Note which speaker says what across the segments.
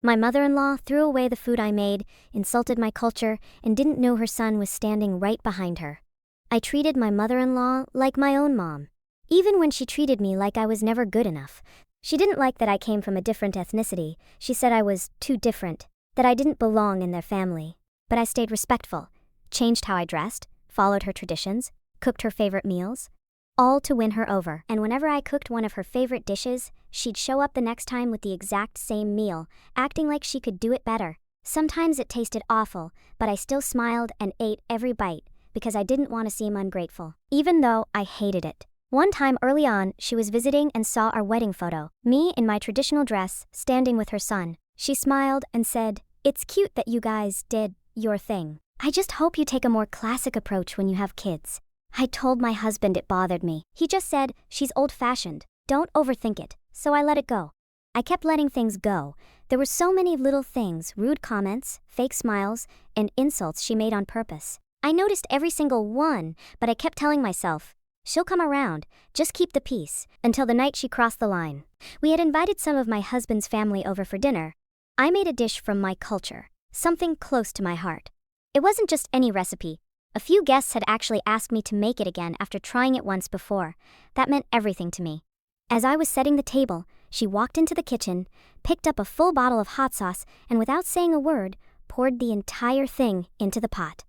Speaker 1: My mother-in-law threw away the food I made, insulted my culture, and didn't know her son was standing right behind her. I treated my mother-in-law like my own mom, even when she treated me like I was never good enough. She didn't like that I came from a different ethnicity. She said I was too different, that I didn't belong in their family. But I stayed respectful, changed how I dressed, followed her traditions, cooked her favorite meals, all to win her over. And whenever I cooked one of her favorite dishes, she'd show up the next time with the exact same meal, acting like she could do it better. Sometimes it tasted awful, but I still smiled and ate every bite because I didn't want to seem ungrateful, even though I hated it. One time early on, she was visiting and saw our wedding photo, me in my traditional dress, standing with her son. She smiled and said, "It's cute that you guys did your thing. I just hope you take a more classic approach when you have kids." I told my husband it bothered me. He just said, "She's old-fashioned. Don't overthink it." So I let it go. I kept letting things go. There were so many little things, rude comments, fake smiles, and insults she made on purpose. I noticed every single one, but I kept telling myself, she'll come around, just keep the peace, until the night she crossed the line. We had invited some of my husband's family over for dinner. I made a dish from my culture, something close to my heart. It wasn't just any recipe. A few guests had actually asked me to make it again after trying it once before. That meant everything to me. As I was setting the table, she walked into the kitchen, picked up a full bottle of hot sauce, and without saying a word, poured the entire thing into the pot.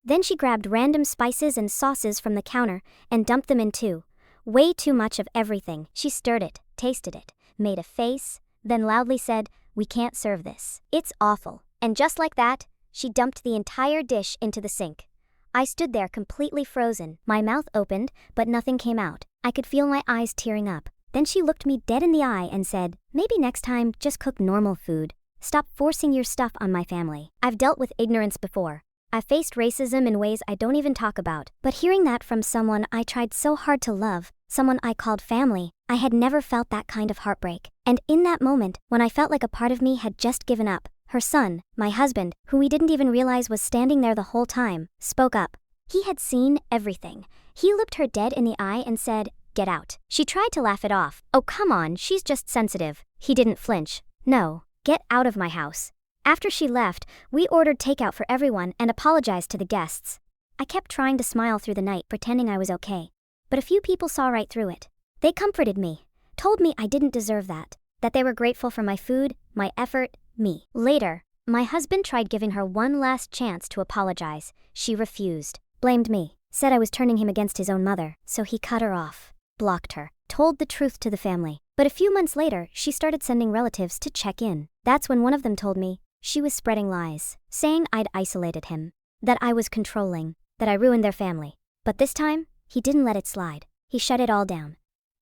Speaker 1: Then she grabbed random spices and sauces from the counter and dumped them in too. Way too much of everything. She stirred it, tasted it, made a face, then loudly said, "We can't serve this. It's awful." And just like that, she dumped the entire dish into the sink. I stood there completely frozen. My mouth opened, but nothing came out. I could feel my eyes tearing up. Then she looked me dead in the eye and said, "Maybe next time, just cook normal food. Stop forcing your stuff on my family." I've dealt with ignorance before. I faced racism in ways I don't even talk about. But hearing that from someone I tried so hard to love, someone I called family, I had never felt that kind of heartbreak. And in that moment, when I felt like a part of me had just given up, her son, my husband, who we didn't even realize was standing there the whole time, spoke up. He had seen everything. He looked her dead in the eye and said, "Get out." She tried to laugh it off. "Oh, come on, she's just sensitive." He didn't flinch. "No, get out of my house." After she left, we ordered takeout for everyone and apologized to the guests. I kept trying to smile through the night, pretending I was okay. But a few people saw right through it. They comforted me, told me I didn't deserve that they were grateful for my food, my effort, me. Later, my husband tried giving her one last chance to apologize. She refused, blamed me, said I was turning him against his own mother, so he cut her off, blocked her, told the truth to the family. But a few months later, she started sending relatives to check in. That's when one of them told me she was spreading lies, saying I'd isolated him, that I was controlling, that I ruined their family. But this time, he didn't let it slide. He shut it all down.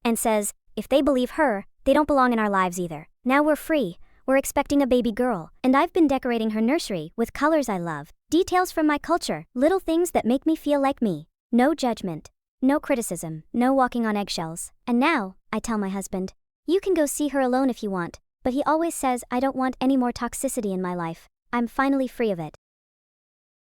Speaker 1: And says, if they believe her, they don't belong in our lives either. Now we're free. We're expecting a baby girl, and I've been decorating her nursery with colors I love, details from my culture, little things that make me feel like me. No judgment, no criticism, no walking on eggshells. And now, I tell my husband, you can go see her alone if you want, but he always says I don't want any more toxicity in my life. I'm finally free of it.